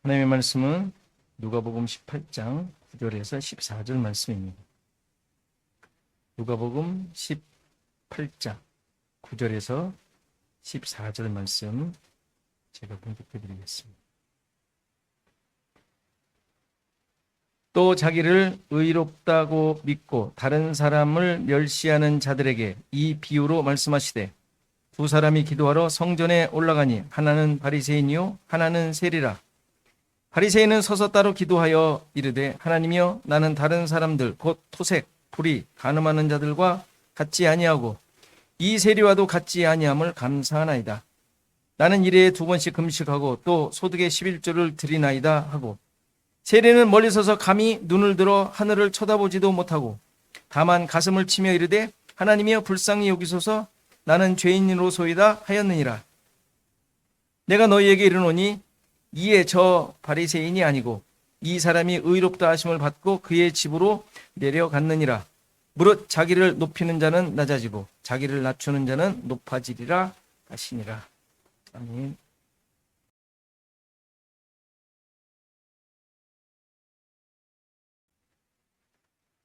하나님의 말씀은 누가복음 18장 9절에서 14절 말씀입니다. 누가복음 18장 9절에서 14절 말씀 제가 봉독해 드리겠습니다. 또 자기를 의롭다고 믿고 다른 사람을 멸시하는 자들에게 이 비유로 말씀하시되, 두 사람이 기도하러 성전에 올라가니 하나는 바리새인이요 하나는 세리라. 바리새인은 서서 따로 기도하여 이르되, 하나님이여, 나는 다른 사람들 곧 토색, 불의, 간음하는 자들과 같지 아니하고 이 세리와도 같지 아니함을 감사하나이다. 나는 일에 2번씩 금식하고 또 소득의 11조를 드리나이다 하고, 세리는 멀리 서서 감히 눈을 들어 하늘을 쳐다보지도 못하고 다만 가슴을 치며 이르되, 하나님이여, 불쌍히 여기소서, 나는 죄인으로소이다 하였느니라. 내가 너희에게 이르노니 이에 저 바리새인이 아니고 이 사람이 의롭다 하심을 받고 그의 집으로 내려갔느니라. 무릇 자기를 높이는 자는 낮아지고 자기를 낮추는 자는 높아지리라 하시니라. 아멘.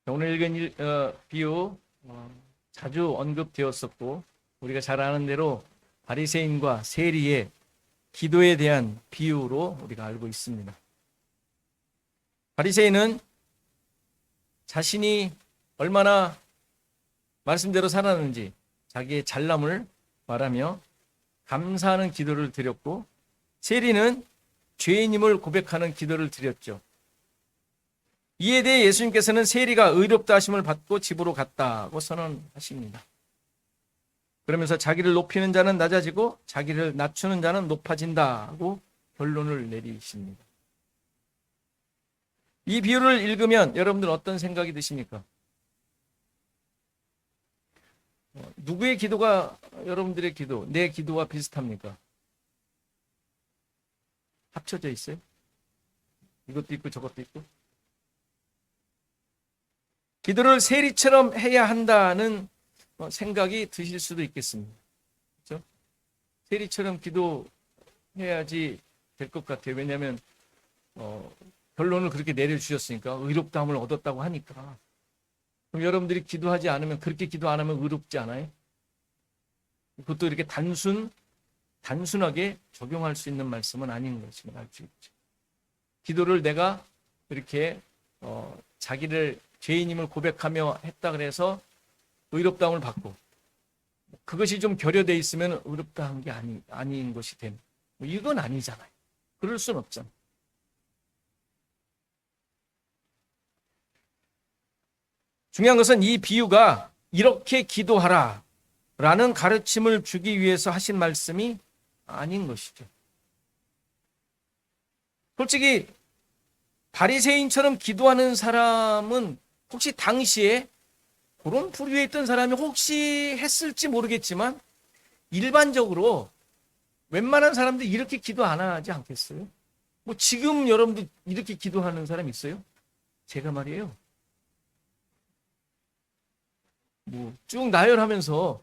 오늘 읽은 비유 자주 언급되었었고, 우리가 잘 아는 대로 바리새인과 세리의 기도에 대한 비유로 우리가 알고 있습니다. 바리새인은 자신이 얼마나 말씀대로 살았는지 자기의 잘남을 말하며 감사하는 기도를 드렸고, 세리는 죄인임을 고백하는 기도를 드렸죠. 이에 대해 예수님께서는 세리가 의롭다 하심을 받고 집으로 갔다고 선언하십니다. 그러면서 자기를 높이는 자는 낮아지고 자기를 낮추는 자는 높아진다고 결론을 내리십니다. 이 비유를 읽으면 여러분들 어떤 생각이 드십니까? 누구의 기도가 여러분들의 기도, 내 기도와 비슷합니까? 합쳐져 있어요? 이것도 있고 저것도 있고? 기도를 세리처럼 해야 한다는 생각이 드실 수도 있겠습니다. 그렇죠? 세리처럼 기도해야지 될 것 같아요. 왜냐하면 결론을 그렇게 내려주셨으니까, 의롭다함을 얻었다고 하니까. 그럼 여러분들이 기도하지 않으면, 그렇게 기도 안 하면 의롭지 않아요? 그것도 이렇게 단순하게 적용할 수 있는 말씀은 아닌 것을 알 수 있죠. 기도를 내가 이렇게 자기를 죄인임을 고백하며 했다 그래서 의롭다함을 받고, 그것이 좀 결여되어 있으면 의롭다한 게 아닌 것이 된, 이건 아니잖아요. 그럴 순 없잖아요. 중요한 것은 이 비유가 이렇게 기도하라 라는 가르침을 주기 위해서 하신 말씀이 아닌 것이죠. 솔직히 바리새인처럼 기도하는 사람은 혹시 당시에 그런 부류에 있던 사람이 혹시 했을지 모르겠지만, 일반적으로 웬만한 사람들이 이렇게 기도 안 하지 않겠어요? 뭐 지금 여러분들 이렇게 기도하는 사람 있어요? 제가 말이에요, 뭐 쭉 나열하면서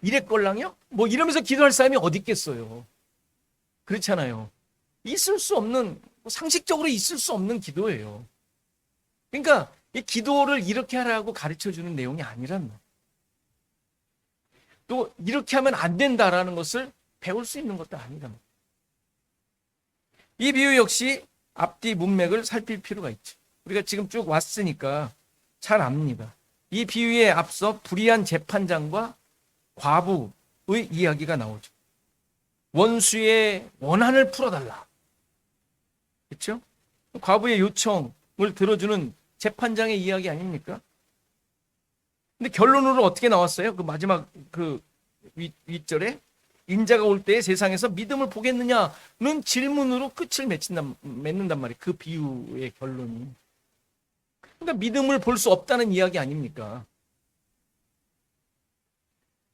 이랬걸랑요? 뭐 이러면서 기도할 사람이 어디 있겠어요? 그렇잖아요. 있을 수 없는, 상식적으로 있을 수 없는 기도예요. 그러니까 이 기도를 이렇게 하라고 가르쳐주는 내용이 아니란 말이에요. 또 이렇게 하면 안 된다라는 것을 배울 수 있는 것도 아니란 말이에요. 이 비유 역시 앞뒤 문맥을 살필 필요가 있죠. 우리가 지금 쭉 왔으니까 잘 압니다. 이 비유에 앞서 불의한 재판장과 과부의 이야기가 나오죠. 원수의 원한을 풀어달라. 그렇죠? 과부의 요청을 들어주는 재판장의 이야기 아닙니까? 근데 결론으로 어떻게 나왔어요? 그 마지막 그 윗절에, 인자가 올 때 세상에서 믿음을 보겠느냐는 질문으로 끝을 맺는단 말이에요. 그 비유의 결론이. 그러니까 믿음을 볼 수 없다는 이야기 아닙니까?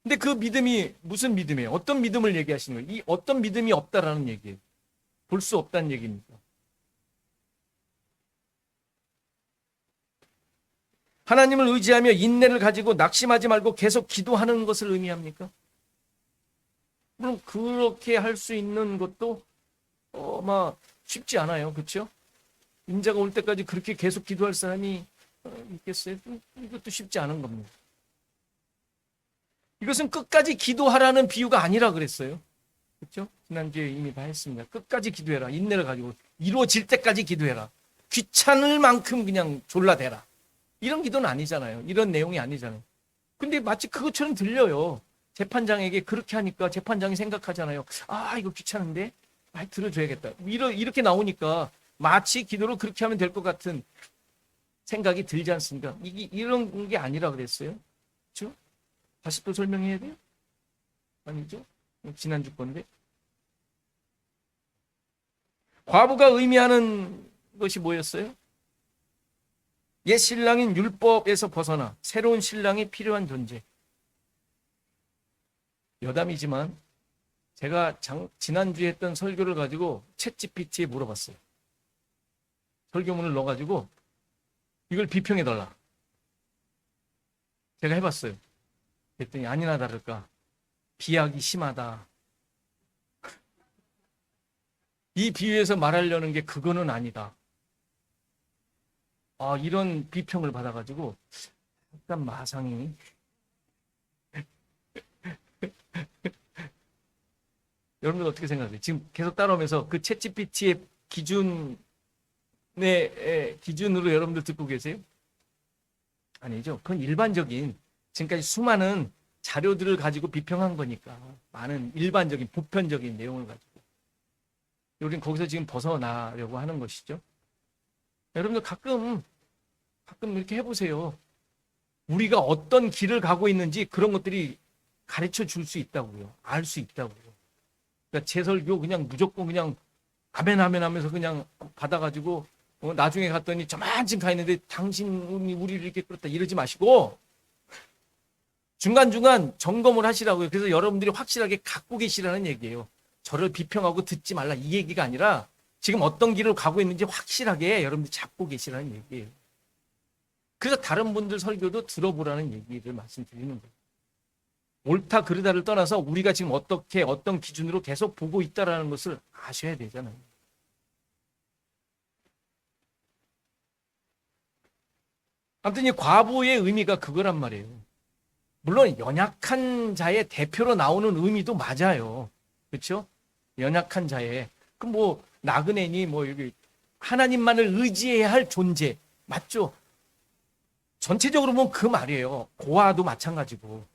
근데 그 믿음이 무슨 믿음이에요? 어떤 믿음을 얘기하시는 거예요? 이 어떤 믿음이 없다라는 얘기예요. 볼 수 없다는 얘기입니까? 하나님을 의지하며 인내를 가지고 낙심하지 말고 계속 기도하는 것을 의미합니까? 물론 그렇게 할 수 있는 것도 쉽지 않아요. 그렇죠? 인자가 올 때까지 그렇게 계속 기도할 사람이 있겠어요? 이것도 쉽지 않은 겁니다. 이것은 끝까지 기도하라는 비유가 아니라 그랬어요. 그렇죠? 지난주에 이미 다 했습니다. 끝까지 기도해라. 인내를 가지고 이루어질 때까지 기도해라. 귀찮을 만큼 그냥 졸라대라. 이런 기도는 아니잖아요. 이런 내용이 아니잖아요. 근데 마치 그것처럼 들려요. 재판장에게 그렇게 하니까 재판장이 생각하잖아요. 아, 이거 귀찮은데? 말 들어줘야겠다. 이렇게 나오니까 마치 기도를 그렇게 하면 될 것 같은 생각이 들지 않습니까? 이런 게 아니라 그랬어요. 그렇죠? 다시 또 설명해야 돼요? 아니죠? 지난주 건데. 과부가 의미하는 것이 뭐였어요? 옛 신랑인 율법에서 벗어나 새로운 신랑이 필요한 존재. 여담이지만 제가 지난주에 했던 설교를 가지고 챗GPT에 물어봤어요. 설교문을 넣어가지고 이걸 비평해달라. 제가 해봤어요. 그랬더니 아니나 다를까 비약이 심하다. 이 비유에서 말하려는 게 그거는 아니다. 이런 비평을 받아가지고 약간 마상이 여러분들 어떻게 생각하세요? 지금 계속 따라오면서 그 챗GPT의 기준으로 여러분들 듣고 계세요? 아니죠. 그건 일반적인 지금까지 수많은 자료들을 가지고 비평한 거니까 많은 일반적인 보편적인 내용을 가지고 우리는 거기서 지금 벗어나려고 하는 것이죠. 여러분들 가끔 이렇게 해보세요. 우리가 어떤 길을 가고 있는지 그런 것들이 가르쳐 줄 수 있다고요. 알 수 있다고요. 그러니까 제 설교 그냥 무조건 그냥 아멘 하면서 그냥 받아가지고 나중에 갔더니 저만큼 가 있는데 당신이 우리를 이렇게 끌었다 이러지 마시고 중간중간 점검을 하시라고요. 그래서 여러분들이 확실하게 갖고 계시라는 얘기예요. 저를 비평하고 듣지 말라 이 얘기가 아니라 지금 어떤 길을 가고 있는지 확실하게 여러분들이 잡고 계시라는 얘기예요. 그래서 다른 분들 설교도 들어보라는 얘기를 말씀드리는 거예요. 옳다 그르다를 떠나서 우리가 지금 어떤 기준으로 계속 보고 있다는 것을 아셔야 되잖아요. 아무튼 이 과부의 의미가 그거란 말이에요. 물론 연약한 자의 대표로 나오는 의미도 맞아요. 그렇죠? 연약한 자의 그럼 나그네니 여기 하나님만을 의지해야 할 존재 맞죠? 전체적으로 보면 그 말이에요. 고아도 마찬가지고.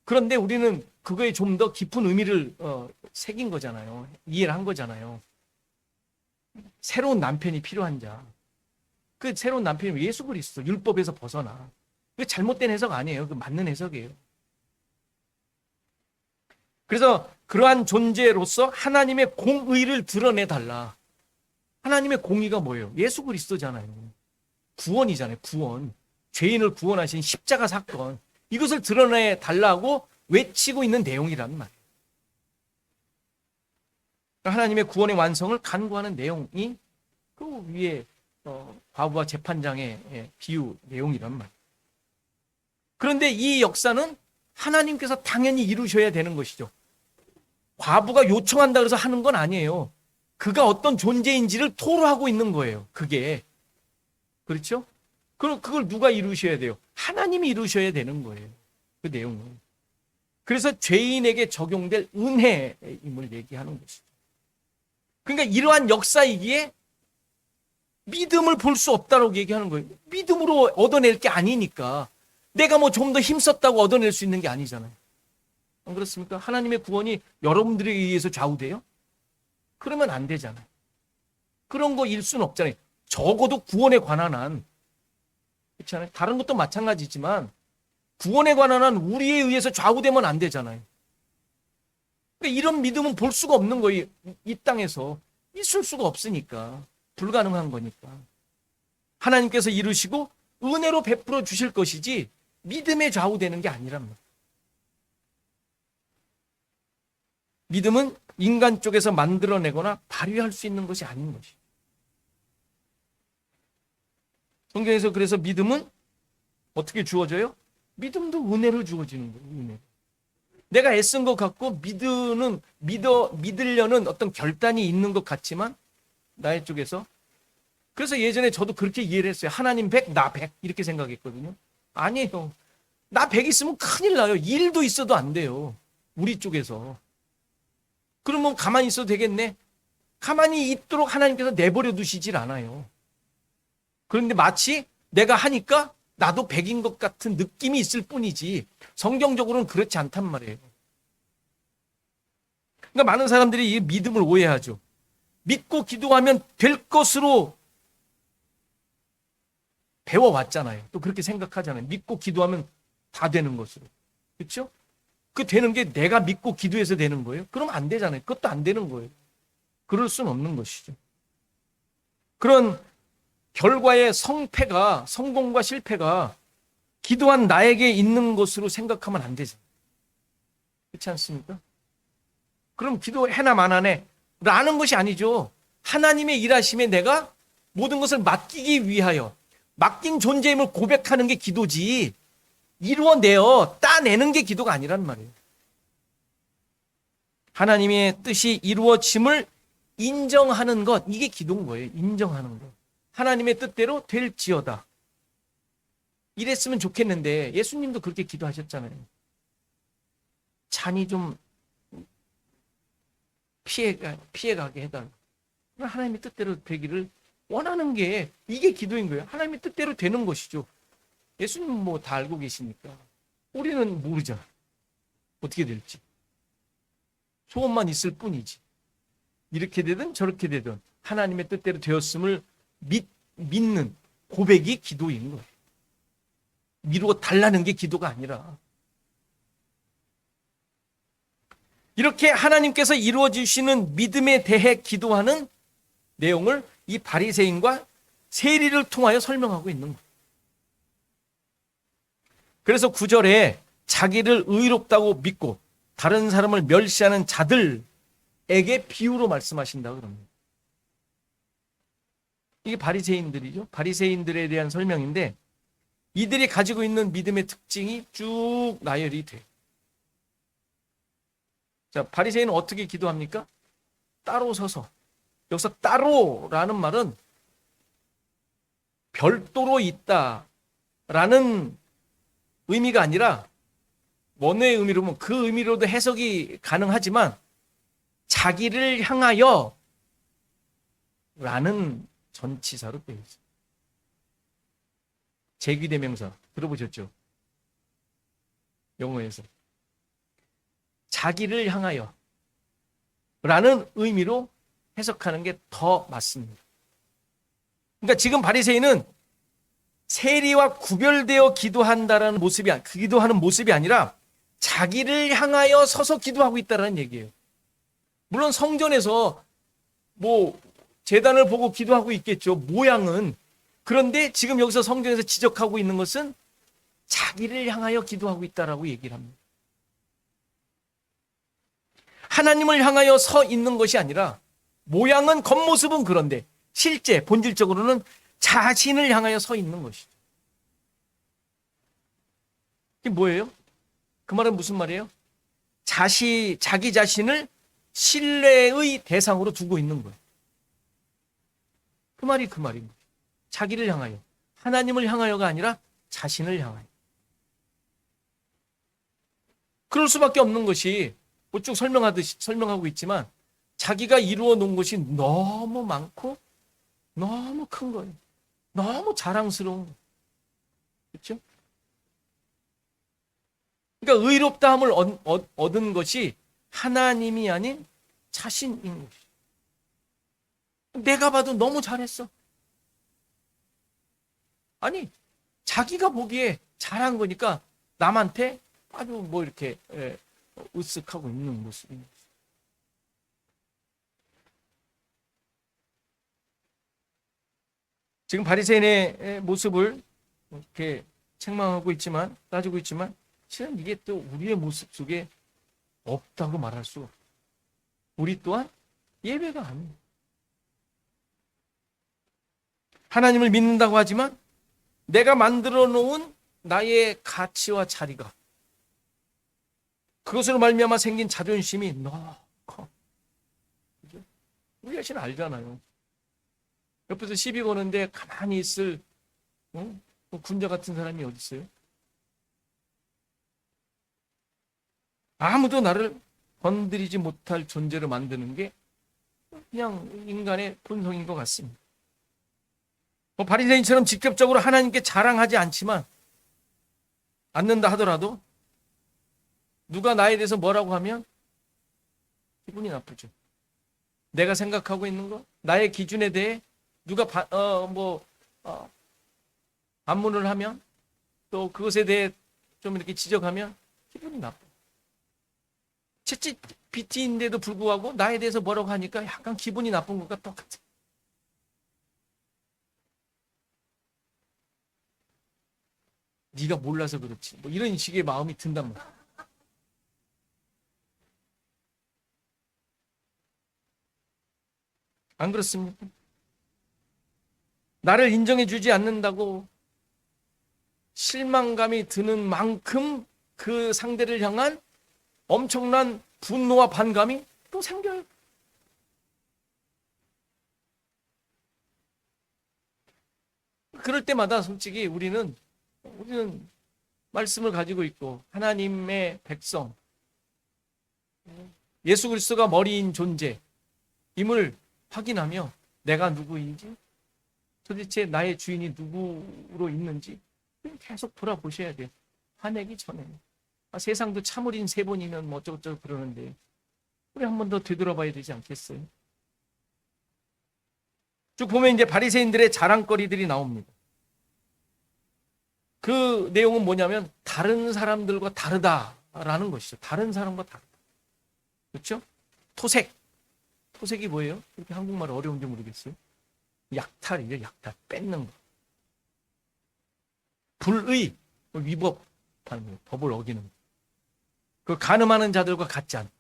그런데 우리는 그거에 좀 더 깊은 의미를 새긴 거잖아요. 이해를 한 거잖아요. 새로운 남편이 필요한 자. 그 새로운 남편이 예수 그리스도 율법에서 벗어나. 그 잘못된 해석 아니에요. 그 맞는 해석이에요. 그래서 그러한 존재로서 하나님의 공의를 드러내달라. 하나님의 공의가 뭐예요? 예수 그리스도잖아요. 구원이잖아요. 구원. 죄인을 구원하신 십자가 사건. 이것을 드러내달라고 외치고 있는 내용이란 말이에요. 하나님의 구원의 완성을 간구하는 내용이 그 위에 과부와 재판장의 비유 내용이란 말이에요. 그런데 이 역사는 하나님께서 당연히 이루셔야 되는 것이죠. 과부가 요청한다 그래서 하는 건 아니에요. 그가 어떤 존재인지를 토로하고 있는 거예요. 그게. 그렇죠? 그럼 그걸 누가 이루셔야 돼요? 하나님이 이루셔야 되는 거예요. 그 내용은. 그래서 죄인에게 적용될 은혜임을 얘기하는 것이죠. 그러니까 이러한 역사이기에 믿음을 볼 수 없다고 얘기하는 거예요. 믿음으로 얻어낼 게 아니니까. 내가 좀 더 힘썼다고 얻어낼 수 있는 게 아니잖아요. 안 그렇습니까? 하나님의 구원이 여러분들에 의해서 좌우돼요? 그러면 안 되잖아요. 그런 거일 수는 없잖아요. 적어도 구원에 관한 한 그렇잖아요. 다른 것도 마찬가지지만 구원에 관한 한 우리에 의해서 좌우되면 안 되잖아요. 그러니까 이런 믿음은 볼 수가 없는 거예요. 이 땅에서 있을 수가 없으니까 불가능한 거니까 하나님께서 이루시고 은혜로 베풀어 주실 것이지 믿음에 좌우되는 게 아니란 말이에요. 믿음은 인간 쪽에서 만들어내거나 발휘할 수 있는 것이 아닌 것이에요. 성경에서 그래서 믿음은 어떻게 주어져요? 믿음도 은혜로 주어지는 거예요. 은혜. 내가 애쓴 것 같고 믿으려는 어떤 결단이 있는 것 같지만 나의 쪽에서. 그래서 예전에 저도 그렇게 이해를 했어요. 하나님 100, 나 100 이렇게 생각했거든요. 아니에요. 나 100 있으면 큰일 나요. 1도 있어도 안 돼요. 우리 쪽에서. 그러면 가만히 있어도 되겠네? 가만히 있도록 하나님께서 내버려 두시질 않아요. 그런데 마치 내가 하니까 나도 100인 것 같은 느낌이 있을 뿐이지 성경적으로는 그렇지 않단 말이에요. 그러니까 많은 사람들이 이 믿음을 오해하죠. 믿고 기도하면 될 것으로 배워왔잖아요. 또 그렇게 생각하잖아요. 믿고 기도하면 다 되는 것으로. 그렇죠? 그 되는 게 내가 믿고 기도해서 되는 거예요? 그럼 안 되잖아요. 그것도 안 되는 거예요. 그럴 수는 없는 것이죠. 그런 결과의 성공과 실패가 기도한 나에게 있는 것으로 생각하면 안 되죠. 그렇지 않습니까? 그럼 기도해나 마나네 라는 것이 아니죠. 하나님의 일하심에 내가 모든 것을 맡기기 위하여 맡긴 존재임을 고백하는 게 기도지, 이루어내어 따내는 게 기도가 아니란 말이에요. 하나님의 뜻이 이루어짐을 인정하는 것, 이게 기도인 거예요. 인정하는 것. 하나님의 뜻대로 될지어다. 이랬으면 좋겠는데 예수님도 그렇게 기도하셨잖아요. 잔이 좀 피해가게 해달라. 하나님의 뜻대로 되기를 원하는 게 이게 기도인 거예요. 하나님의 뜻대로 되는 것이죠. 예수님은 뭐 다 알고 계시니까. 우리는 모르잖아. 어떻게 될지. 소원만 있을 뿐이지. 이렇게 되든 저렇게 되든 하나님의 뜻대로 되었음을 믿는 고백이 기도인 거예요. 미루어 달라는 게 기도가 아니라. 이렇게 하나님께서 이루어 주시는 믿음에 대해 기도하는 내용을 이 바리새인과 세리를 통하여 설명하고 있는 거예요. 그래서 9절에 자기를 의롭다고 믿고 다른 사람을 멸시하는 자들에게 비유로 말씀하신다 그럽니다. 이게 바리새인들이죠. 바리새인들에 대한 설명인데 이들이 가지고 있는 믿음의 특징이 쭉 나열이 돼요. 자, 바리새인은 어떻게 기도합니까? 따로 서서. 여기서 따로라는 말은 별도로 있다라는 의미가 아니라 원어의 의미로 보면 그 의미로도 해석이 가능하지만 자기를 향하여 라는 전치사로 되어 있어요. 제귀대명사 들어보셨죠? 영어에서. 자기를 향하여 라는 의미로 해석하는 게 더 맞습니다. 그러니까 지금 바리새인은 세리와 구별되어 기도하는 모습이 아니라 자기를 향하여 서서 기도하고 있다는 얘기예요. 물론 성전에서 뭐 제단을 보고 기도하고 있겠죠. 모양은. 그런데 지금 여기서 성전에서 지적하고 있는 것은 자기를 향하여 기도하고 있다라고 얘기를 합니다. 하나님을 향하여 서 있는 것이 아니라 모양은 겉모습은 그런데 실제 본질적으로는 자신을 향하여 서 있는 것이죠. 이게 뭐예요? 그 말은 무슨 말이에요? 자기 자신을 신뢰의 대상으로 두고 있는 거예요. 그 말인 거예요. 자기를 향하여. 하나님을 향하여가 아니라 자신을 향하여. 그럴 수밖에 없는 것이 쭉 설명하고 있지만 자기가 이루어 놓은 것이 너무 많고 너무 큰 거예요. 너무 자랑스러운 거예요. 그렇죠? 그러니까 의롭다함을 얻은 것이 하나님이 아닌 자신인 것이죠. 내가 봐도 너무 잘했어. 아니, 자기가 보기에 잘한 거니까 남한테 아주 뭐 이렇게 으쓱하고 있는 모습입니다. 지금 바리새인의 모습을 이렇게 책망하고 있지만, 따지고 있지만 실은 이게 또 우리의 모습 속에 없다고 말할 수 없어요. 우리 또한 예외가 아닙니다. 하나님을 믿는다고 하지만 내가 만들어 놓은 나의 가치와 자리가 그것으로 말미암아 생긴 자존심이 너무 커. 그죠? 우리 자신 알잖아요. 옆에서 시비 거는데 가만히 있을 군자 같은 사람이 어디 있어요? 아무도 나를 건드리지 못할 존재로 만드는 게 그냥 인간의 본성인 것 같습니다. 바리새인처럼 직접적으로 하나님께 자랑하지 않는다 하더라도 누가 나에 대해서 뭐라고 하면 기분이 나쁘죠. 내가 생각하고 있는 거, 나의 기준에 대해 누가 반문을 하면, 또 그것에 대해 좀 이렇게 지적하면 기분이 나빠. 채찍PT인데도 불구하고 나에 대해서 뭐라고 하니까 약간 기분이 나쁜 것과 똑같아. 네가 몰라서 그렇지. 뭐 이런 식의 마음이 든단 말이야. 안 그렇습니까? 나를 인정해주지 않는다고 실망감이 드는 만큼 그 상대를 향한 엄청난 분노와 반감이 또 생겨요. 그럴 때마다 솔직히 우리는 말씀을 가지고 있고 하나님의 백성, 예수 그리스도가 머리인 존재임을 확인하며 내가 누구인지, 도대체 나의 주인이 누구로 있는지 계속 돌아보셔야 돼요. 화내기 전에. 세상도 참으린 3번이면 뭐 어쩌고저쩌고 그러는데 우리 한 번 더 되돌아봐야 되지 않겠어요? 쭉 보면 이제 바리새인들의 자랑거리들이 나옵니다. 그 내용은 뭐냐면 다른 사람들과 다르다라는 것이죠. 다른 사람과 다르다. 그렇죠? 토색이 뭐예요? 이렇게 한국말 어려운지 모르겠어요. 약탈이죠. 약탈. 뺏는 거. 불의, 위법하는 거. 법을 어기는 거. 그 가늠하는 자들과 같지 않다.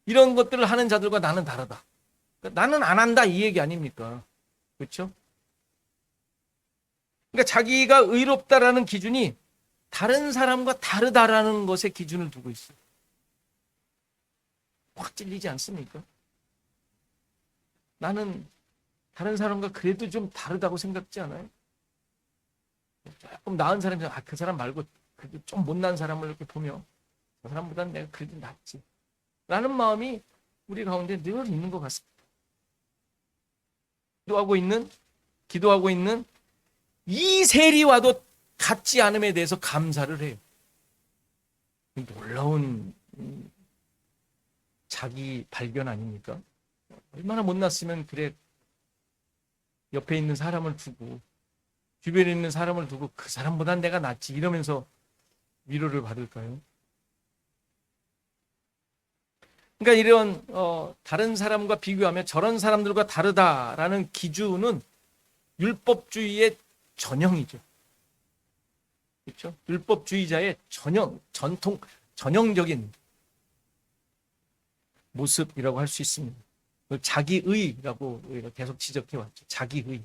이런 것들을 하는 자들과 나는 다르다. 그러니까 나는 안 한다 이 얘기 아닙니까? 그렇죠? 그러니까 자기가 의롭다라는 기준이 다른 사람과 다르다라는 것에 기준을 두고 있어요. 확 찔리지 않습니까? 나는 다른 사람과 그래도 좀 다르다고 생각지 않아요? 조금 나은 사람이 그 사람 말고 그래도 좀 못난 사람을 이렇게 보며 그 사람보다는 내가 그래도 낫지 라는 마음이 우리 가운데 늘 있는 것 같습니다. 기도하고 있는 이 세리와도 같지 않음에 대해서 감사를 해요. 놀라운 자기 발견 아닙니까? 얼마나 못났으면 그래 옆에 있는 사람을 두고 주변에 있는 사람을 두고 그 사람보단 내가 낫지 이러면서 위로를 받을까요? 그러니까 이런 다른 사람과 비교하며 저런 사람들과 다르다라는 기준은 율법주의의 전형이죠. 그렇죠? 율법주의자의 전형적인 모습이라고 할 수 있습니다. 자기의라고 우리가 계속 지적해 왔죠. 자기의.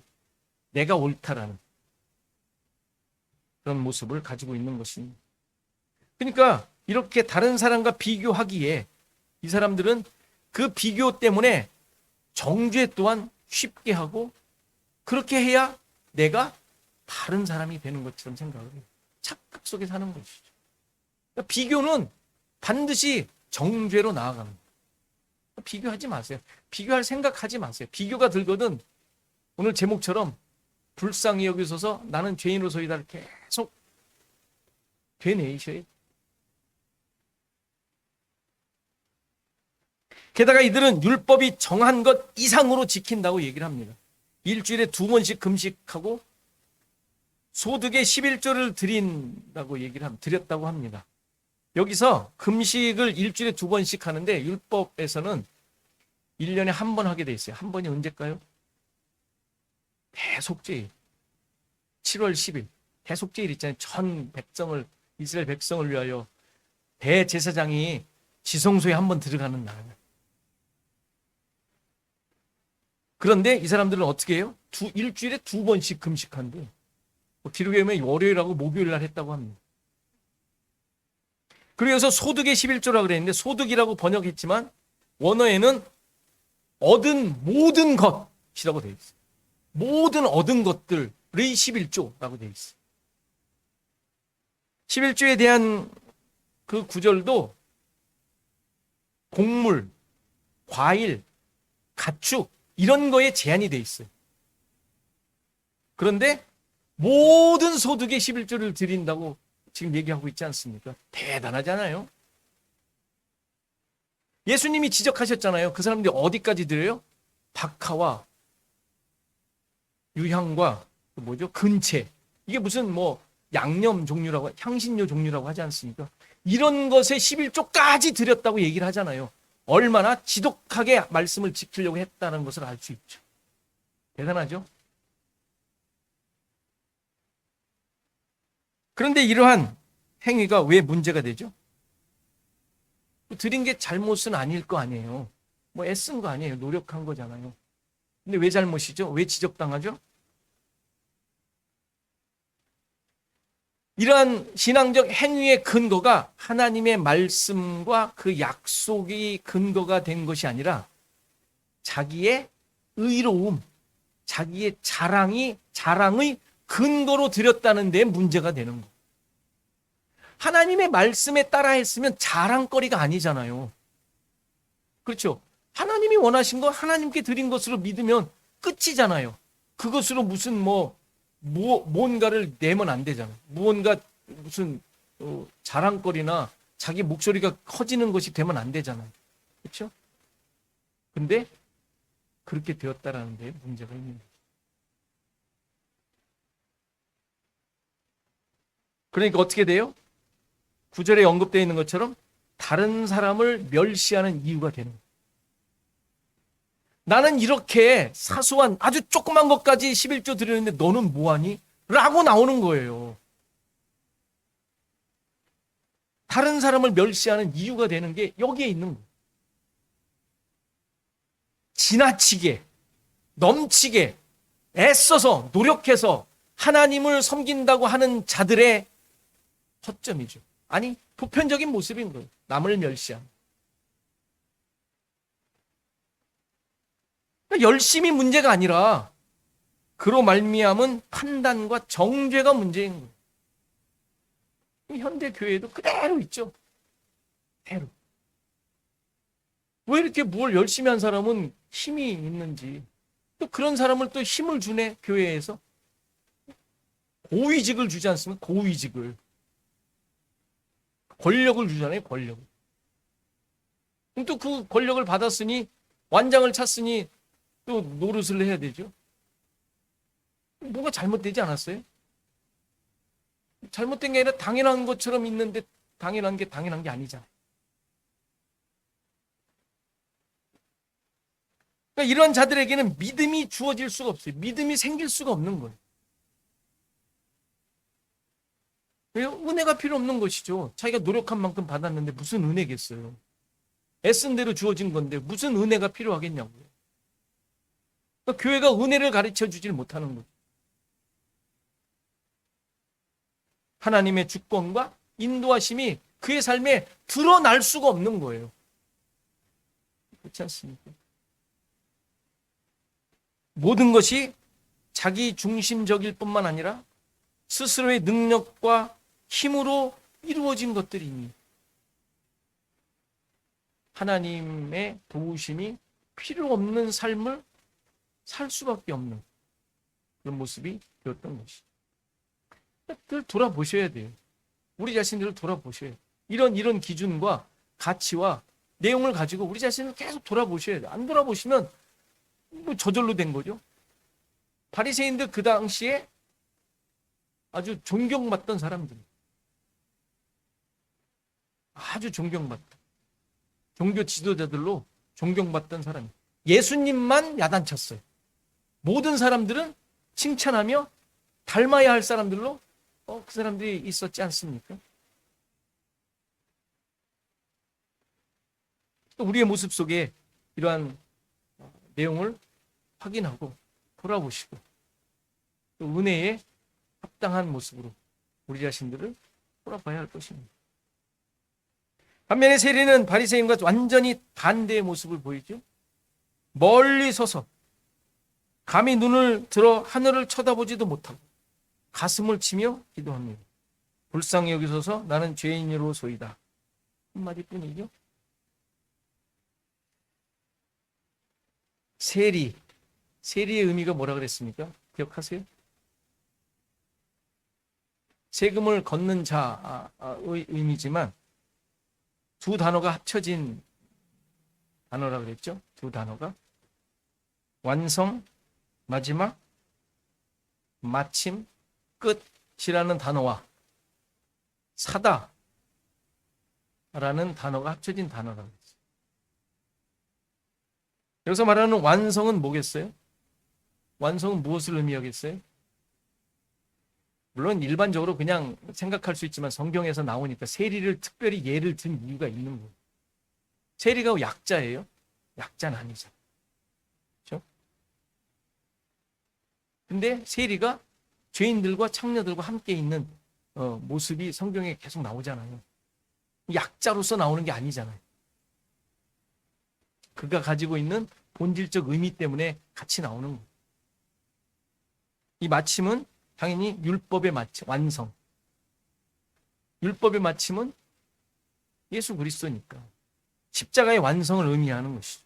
내가 옳다라는 그런 모습을 가지고 있는 것입니다. 그러니까 이렇게 다른 사람과 비교하기에 이 사람들은 그 비교 때문에 정죄 또한 쉽게 하고 그렇게 해야 내가 다른 사람이 되는 것처럼 생각을 해요. 착각 속에 사는 것이죠. 그러니까 비교는 반드시 정죄로 나아갑니다. 비교하지 마세요. 비교할 생각하지 마세요. 비교가 들거든 오늘 제목처럼 불쌍히 여기소서 나는 죄인으로서이다를 계속 되뇌이셔야 돼요. 게다가 이들은 율법이 정한 것 이상으로 지킨다고 얘기를 합니다. 일주일에 2번씩 금식하고 소득의 11조를 드렸다고 합니다. 여기서 금식을 일주일에 2번씩 하는데 율법에서는 1년에 1번 하게 돼 있어요. 한 번이 언제일까요? 대속죄일. 7월 10일. 대속죄일 있잖아요. 이스라엘 백성을 위하여 대제사장이 지성소에 한 번 들어가는 날. 그런데 이 사람들은 어떻게 해요? 일주일에 2번씩 금식한대. 기록에 월요일하고 목요일 날 했다고 합니다. 그래서 소득의 11조라고 그랬는데 소득이라고 번역했지만 원어에는 얻은 모든 것이라고 되어 있어요. 모든 얻은 것들의 11조라고 되어 있어요. 11조에 대한 그 구절도 곡물, 과일, 가축 이런 거에 제한이 되어 있어요. 그런데 모든 소득의 11조를 드린다고 지금 얘기하고 있지 않습니까? 대단하잖아요. 예수님이 지적하셨잖아요. 그 사람들이 어디까지 드려요? 박하와 유향과 근채. 이게 무슨 양념 종류라고, 향신료 종류라고 하지 않습니까? 이런 것에 11조까지 드렸다고 얘기를 하잖아요. 얼마나 지독하게 말씀을 지키려고 했다는 것을 알 수 있죠. 대단하죠? 그런데 이러한 행위가 왜 문제가 되죠? 드린 게 잘못은 아닐 거 아니에요. 애쓴 거 아니에요. 노력한 거잖아요. 근데 왜 잘못이죠? 왜 지적당하죠? 이러한 신앙적 행위의 근거가 하나님의 말씀과 그 약속이 근거가 된 것이 아니라 자기의 의로움, 자기의 자랑의 근거로 드렸다는 데 문제가 되는 거예요. 하나님의 말씀에 따라 했으면 자랑거리가 아니잖아요. 그렇죠? 하나님이 원하신 거 하나님께 드린 것으로 믿으면 끝이잖아요. 그것으로 무슨 뭔가를 내면 안 되잖아요. 무언가 무슨 자랑거리나 자기 목소리가 커지는 것이 되면 안 되잖아요. 그렇죠? 근데 그렇게 되었다라는 데 문제가 있는 거죠. 그러니까 어떻게 돼요? 9절에 언급되어 있는 것처럼 다른 사람을 멸시하는 이유가 되는 거예요. 나는 이렇게 사소한 아주 조그만 것까지 11조 드렸는데 너는 뭐하니? 라고 나오는 거예요. 다른 사람을 멸시하는 이유가 되는 게 여기에 있는 거예요. 지나치게, 넘치게, 애써서, 노력해서 하나님을 섬긴다고 하는 자들의 허점이죠. 아니, 보편적인 모습인 거예요. 남을 멸시하는. 열심이 문제가 아니라 그로 말미암은 판단과 정죄가 문제인 거예요. 현대 교회도 그대로 있죠. 그대로. 왜 이렇게 뭘 열심히 한 사람은 힘이 있는지, 또 그런 사람을 또 힘을 주네, 교회에서. 고위직을 주지 않습니까? 고위직을. 권력을 주잖아요, 권력을. 그럼 또 그 권력을 받았으니, 완장을 찼으니 또 노릇을 해야 되죠. 뭐가 잘못되지 않았어요? 잘못된 게 아니라 당연한 것처럼 있는데 당연한 게 아니잖아요. 그러니까 이런 자들에게는 믿음이 주어질 수가 없어요. 믿음이 생길 수가 없는 거예요. 왜요? 은혜가 필요 없는 것이죠. 자기가 노력한 만큼 받았는데 무슨 은혜겠어요. 애쓴 대로 주어진 건데 무슨 은혜가 필요하겠냐고요. 그러니까 교회가 은혜를 가르쳐 주질 못하는 거죠. 하나님의 주권과 인도하심이 그의 삶에 드러날 수가 없는 거예요. 그렇지 않습니까? 모든 것이 자기 중심적일 뿐만 아니라 스스로의 능력과 힘으로 이루어진 것들이니 하나님의 도우심이 필요 없는 삶을 살 수밖에 없는 그런 모습이 되었던 것이죠. 늘 돌아보셔야 돼요. 우리 자신들을 돌아보셔야 돼요. 이런 기준과 가치와 내용을 가지고 우리 자신을 계속 돌아보셔야 돼요. 안 돌아보시면 저절로 된 거죠. 바리새인들 그 당시에 아주 존경받던 사람들. 아주 존경받던. 종교 지도자들로 존경받던 사람. 예수님만 야단쳤어요. 모든 사람들은 칭찬하며 닮아야 할 사람들로 그 사람들이 있었지 않습니까? 우리의 모습 속에 이러한 내용을 확인하고 돌아보시고 또 은혜에 합당한 모습으로 우리 자신들을 돌아봐야 할 것입니다. 반면에 세리는 바리새인과 완전히 반대의 모습을 보이죠. 멀리 서서 감히 눈을 들어 하늘을 쳐다보지도 못하고 가슴을 치며 기도합니다. 불쌍히 여기소서 나는 죄인으로소이다. 한마디뿐이죠. 세리의 의미가 뭐라 그랬습니까? 기억하세요? 세금을 걷는 자의 의미지만 두 단어가 합쳐진 단어라 그랬죠? 두 단어가 완성, 마지막, 마침, 끝이라는 단어와 사다 라는 단어가 합쳐진 단어라고 했어요. 여기서 말하는 완성은 뭐겠어요? 완성은 무엇을 의미하겠어요? 물론 일반적으로 그냥 생각할 수 있지만 성경에서 나오니까 세리를 특별히 예를 든 이유가 있는 거예요. 세리가 약자예요? 약자는 아니잖아요. 그렇죠? 근데 세리가 죄인들과 창녀들과 함께 있는 모습이 성경에 계속 나오잖아요. 약자로서 나오는 게 아니잖아요. 그가 가지고 있는 본질적 의미 때문에 같이 나오는 거예요. 이 마침은 당연히 율법의 마침, 완성. 율법의 마침은 예수 그리스도니까 십자가의 완성을 의미하는 것이죠.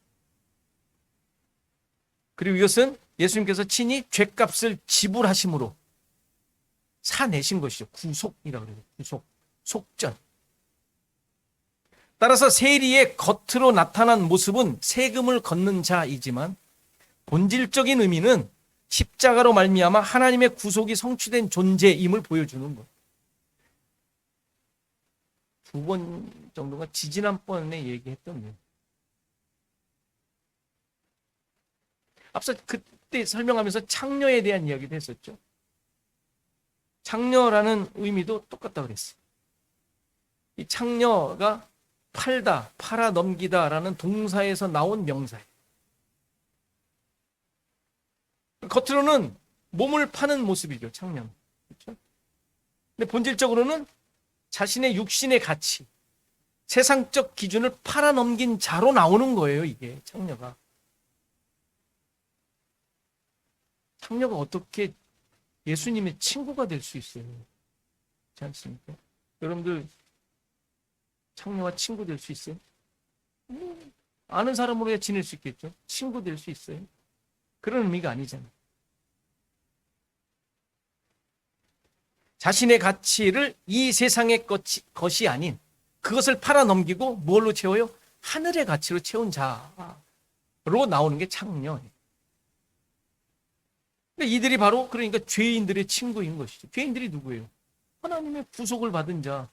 그리고 이것은 예수님께서 친히 죄값을 지불하심으로 사내신 것이죠. 구속이라고 그래요. 구속, 속전. 따라서 세리의 겉으로 나타난 모습은 세금을 걷는 자이지만 본질적인 의미는 십자가로 말미암아 하나님의 구속이 성취된 존재임을 보여주는 것. 두 번 정도가 지지난번에 얘기했던 거예요. 앞서 그때 설명하면서 창녀에 대한 이야기도 했었죠. 창녀라는 의미도 똑같다고 그랬어요. 이 창녀가 팔다, 팔아 넘기다라는 동사에서 나온 명사예요. 겉으로는 몸을 파는 모습이죠, 창녀는. 그렇죠? 근데 본질적으로는 자신의 육신의 가치, 세상적 기준을 팔아 넘긴 자로 나오는 거예요, 이게 창녀가. 창녀가 어떻게 예수님의 친구가 될 수 있어요? 그렇지 않습니까? 여러분들 창녀와 친구 될 수 있어요? 아는 사람으로야 지낼 수 있겠죠. 친구 될 수 있어요? 그런 의미가 아니잖아요. 자신의 가치를 이 세상의 것이 아닌 그것을 팔아넘기고 뭘로 채워요? 하늘의 가치로 채운 자로 나오는 게 창녀예요. 이들이 바로 그러니까 죄인들의 친구인 것이죠. 죄인들이 누구예요? 하나님의 구속을 받은 자,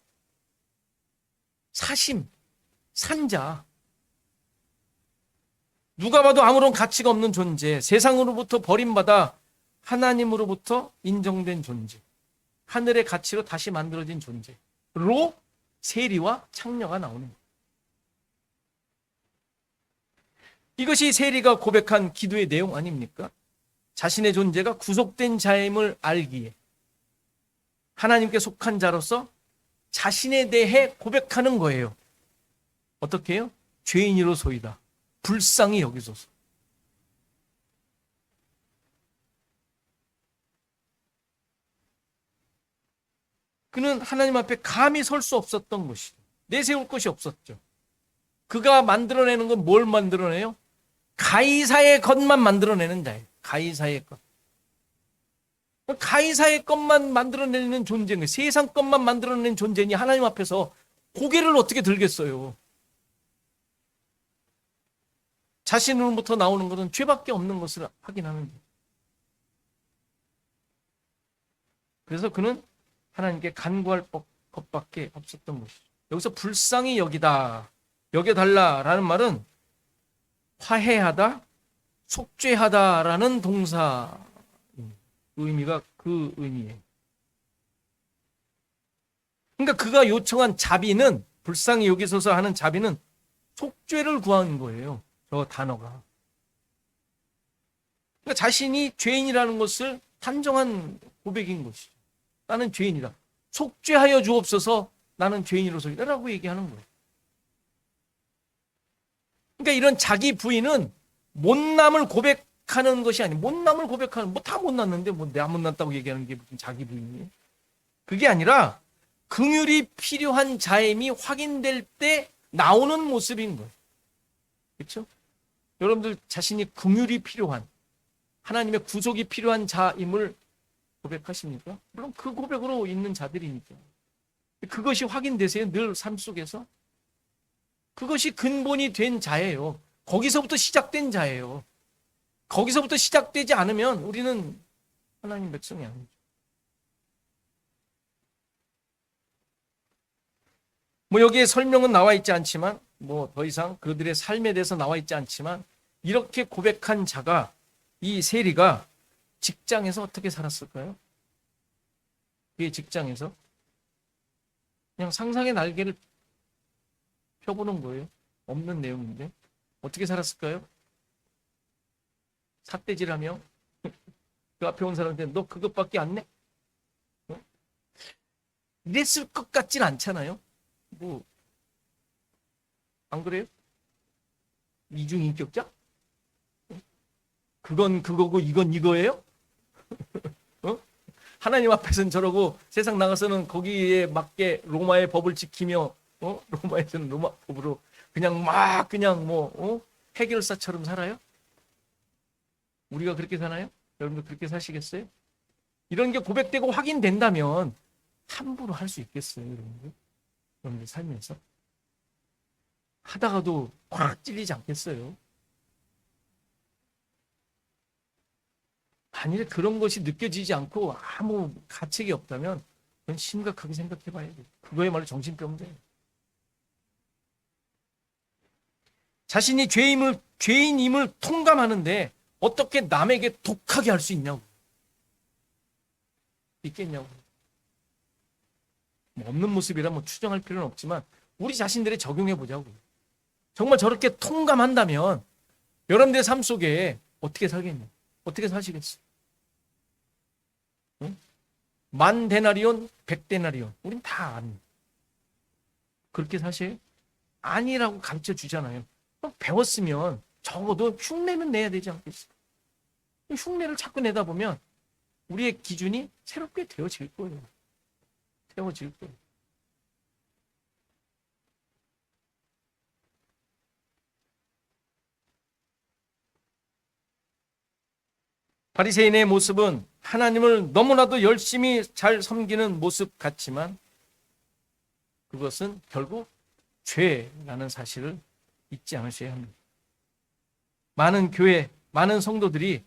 사심, 산자. 누가 봐도 아무런 가치가 없는 존재, 세상으로부터 버림받아 하나님으로부터 인정된 존재, 하늘의 가치로 다시 만들어진 존재로 세리와 창녀가 나오는 거예요. 이것이 세리가 고백한 기도의 내용 아닙니까? 자신의 존재가 구속된 자임을 알기에 하나님께 속한 자로서 자신에 대해 고백하는 거예요. 어떻게 해요? 죄인이로소이다. 불쌍히 여기소서. 그는 하나님 앞에 감히 설 수 없었던 것이죠. 내세울 것이 없었죠. 그가 만들어내는 건 뭘 만들어내요? 가이사의 것만 만들어내는 자예요. 가이사의 것. 가이사의 것만 만들어내는 존재인 거예요. 세상 것만 만들어내는 존재니 하나님 앞에서 고개를 어떻게 들겠어요? 자신으로부터 나오는 것은 죄밖에 없는 것을 확인하는 거예요. 그래서 그는 하나님께 간구할 것밖에 없었던 것이죠. 여기서 불쌍히 여겨달라라는 말은 화해하다, 속죄하다라는 동사 의미가 그 의미예요. 그러니까 그가 요청한 자비는, 불쌍히 여기소서 하는 자비는 속죄를 구한 거예요. 저 단어가. 그러니까 자신이 죄인이라는 것을 단정한 고백인 것이죠. 나는 죄인이다. 속죄하여 주옵소서. 나는 죄인으로서이다라고 얘기하는 거예요. 그러니까 이런 자기 부인은 못남을 고백하는 것이 아니, 못남을 고백하는, 뭐 다 못났는데 뭐 내가 못났다고 얘기하는 게 무슨 자기 부인이. 그게 아니라 긍휼이 필요한 자임이 확인될 때 나오는 모습인 거예요. 그렇죠? 여러분들 자신이 긍휼이 필요한, 하나님의 구속이 필요한 자임을 고백하십니까? 물론 그 고백으로 있는 자들이니까. 그것이 확인되세요? 늘 삶 속에서? 그것이 근본이 된 자예요. 거기서부터 시작된 자예요. 거기서부터 시작되지 않으면 우리는 하나님 백성이 아니죠. 뭐 여기에 설명은 나와 있지 않지만, 뭐 더 이상 그들의 삶에 대해서 나와 있지 않지만, 이렇게 고백한 자가, 이 세리가 직장에서 어떻게 살았을까요? 그의 직장에서 그냥 상상의 날개를 펴보는 거예요. 없는 내용인데 어떻게 살았을까요? 삿대질하며 그 앞에 온 사람한테 너 그것밖에 안 내? 어? 이랬을 것 같진 않잖아요. 뭐 안 그래요? 이중인격자? 그건 그거고 이건 이거예요? 어? 하나님 앞에서는 저러고 세상 나가서는 거기에 맞게 로마의 법을 지키며 로마에서는 로마 법으로 그냥 막 그냥 해결사처럼 살아요? 우리가 그렇게 사나요? 여러분들 그렇게 사시겠어요? 이런 게 고백되고 확인된다면 함부로 할 수 있겠어요, 여러분들 살면서? 하다가도 확 찔리지 않겠어요? 만일에 그런 것이 느껴지지 않고 아무 가책이 없다면 그건 심각하게 생각해 봐야 돼요. 그거야말로 정신병자예요. 자신이 죄인임을 통감하는데 어떻게 남에게 독하게 할 수 있냐고. 있겠냐고. 뭐 없는 모습이라 추정할 필요는 없지만 우리 자신들에 적용해 보자고. 정말 저렇게 통감한다면 여러분들의 삶 속에 어떻게 살겠냐? 어떻게 사시겠어요? 응? 10,000데나리온, 100데나리온. 우린 다 압니다. 그렇게 사실 아니라고 가르쳐 주잖아요. 배웠으면 적어도 흉내는 내야 되지 않겠어요? 흉내를 자꾸 내다 보면 우리의 기준이 새롭게 되어질 거예요. 되어질 거예요. 바리새인의 모습은 하나님을 너무나도 열심히 잘 섬기는 모습 같지만 그것은 결국 죄라는 사실을 잊지 않으셔야 합니다. 많은 교회, 많은 성도들이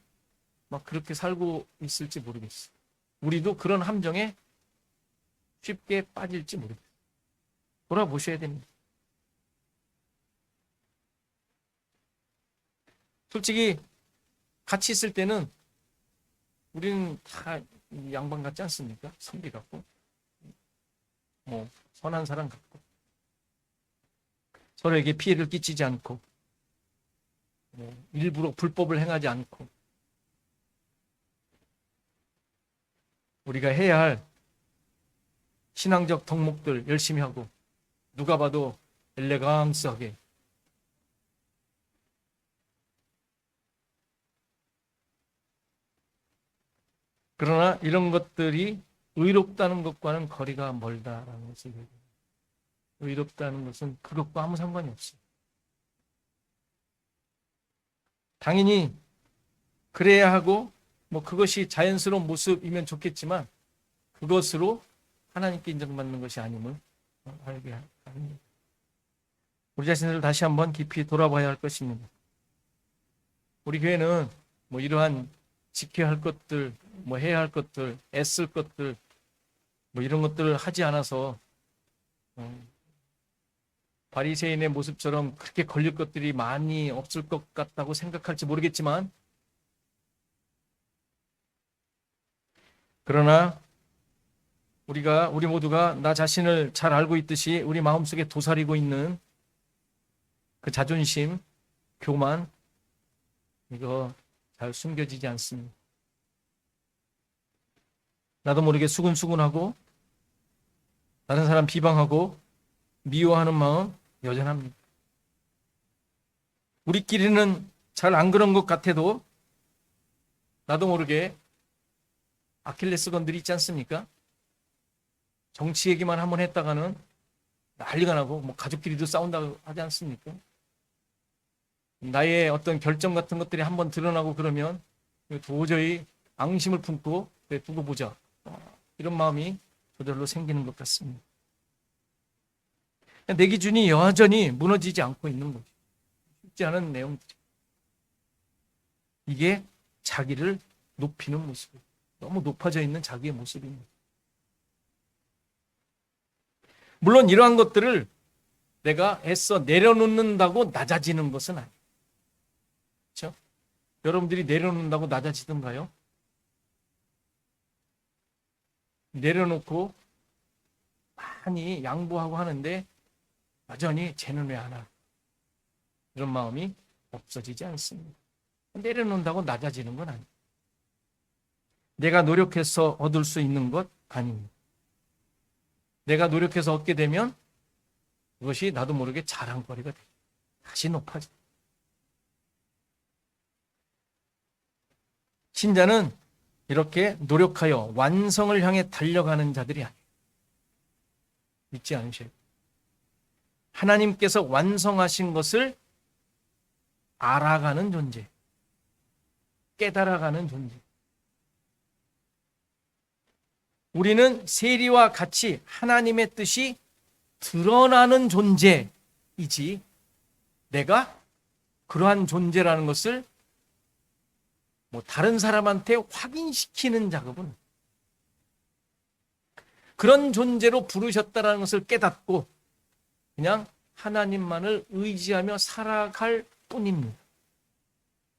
막 그렇게 살고 있을지 모르겠어요. 우리도 그런 함정에 쉽게 빠질지 모르겠어요. 돌아보셔야 됩니다. 솔직히 같이 있을 때는 우리는 다 양반 같지 않습니까? 선비 같고 선한 사람 같고 서로에게 피해를 끼치지 않고 일부러 불법을 행하지 않고 우리가 해야 할 신앙적 덕목들 열심히 하고 누가 봐도 엘레강스하게 그러나 이런 것들이 의롭다는 것과는 거리가 멀다라는 것을 얘기해요. 의롭다는 것은 그것과 아무 상관이 없어요. 당연히 그래야 하고 그것이 자연스러운 모습이면 좋겠지만 그것으로 하나님께 인정받는 것이 아님을 알게 합니다. 우리 자신을 다시 한번 깊이 돌아봐야 할 것입니다. 우리 교회는 이러한 지켜야 할 것들, 해야 할 것들, 애쓸 것들, 이런 것들을 하지 않아서 바리새인의 모습처럼 그렇게 걸릴 것들이 많이 없을 것 같다고 생각할지 모르겠지만 그러나 우리 모두가 나 자신을 잘 알고 있듯이 우리 마음속에 도사리고 있는 그 자존심, 교만 이거 잘 숨겨지지 않습니다. 나도 모르게 수근수근하고 다른 사람 비방하고 미워하는 마음 여전합니다. 우리끼리는 잘 안 그런 것 같아도 나도 모르게 아킬레스건들이 있지 않습니까? 정치 얘기만 한번 했다가는 난리가 나고 뭐 가족끼리도 싸운다고 하지 않습니까? 나의 어떤 결정 같은 것들이 한번 드러나고 그러면 도저히 앙심을 품고 두고 보자. 이런 마음이 저절로 생기는 것 같습니다. 내 기준이 여전히 무너지지 않고 있는 거죠. 쉽지 않은 내용들. 이게 자기를 높이는 모습이에요. 너무 높아져 있는 자기의 모습입니다. 물론 이러한 것들을 내가 애써 내려놓는다고 낮아지는 것은 아니에요. 그렇죠? 여러분들이 내려놓는다고 낮아지던가요? 내려놓고 많이 양보하고 하는데 여전히 쟤는 왜 안 하나? 이런 마음이 없어지지 않습니다. 내려놓는다고 낮아지는 건 아니에요. 내가 노력해서 얻을 수 있는 것 아닙니다. 내가 노력해서 얻게 되면 그것이 나도 모르게 자랑거리가 돼요. 다시 높아져. 신자는 이렇게 노력하여 완성을 향해 달려가는 자들이 아니에요. 믿지 않으셔요. 하나님께서 완성하신 것을 알아가는 존재, 깨달아가는 존재. 우리는 세리와 같이 하나님의 뜻이 드러나는 존재이지 내가 그러한 존재라는 것을 다른 사람한테 확인시키는 작업은 그런 존재로 부르셨다는 것을 깨닫고 그냥 하나님만을 의지하며 살아갈 뿐입니다.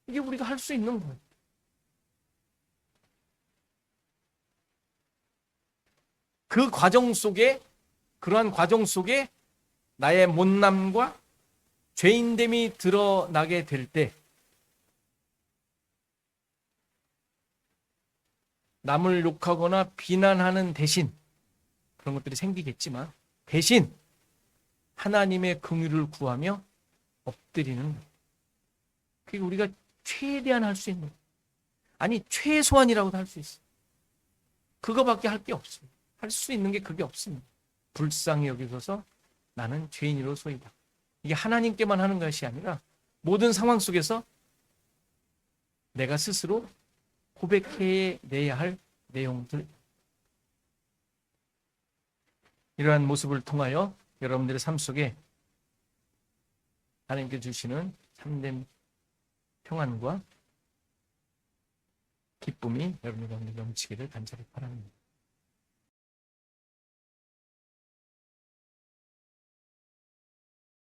이게 우리가 할 수 있는 거예요. 그 과정 속에, 그러한 과정 속에 나의 못남과 죄인됨이 드러나게 될 때 남을 욕하거나 비난하는 대신 그런 것들이 생기겠지만 대신 하나님의 긍휼을 구하며 엎드리는 거예요. 그게 우리가 최대한 할 수 있는 거예요. 아니 최소한이라고도 할 수 있어요. 그거밖에 할 게 없어요. 할 수 있는 게 그게 없습니다. 불쌍히 여기소서 나는 죄인이로소이다. 이게 하나님께만 하는 것이 아니라 모든 상황 속에서 내가 스스로 고백해내야 할 내용들. 이러한 모습을 통하여 여러분들의 삶 속에 하나님께 주시는 참된 평안과 기쁨이 여러분들 가운데 넘치기를 간절히 바랍니다.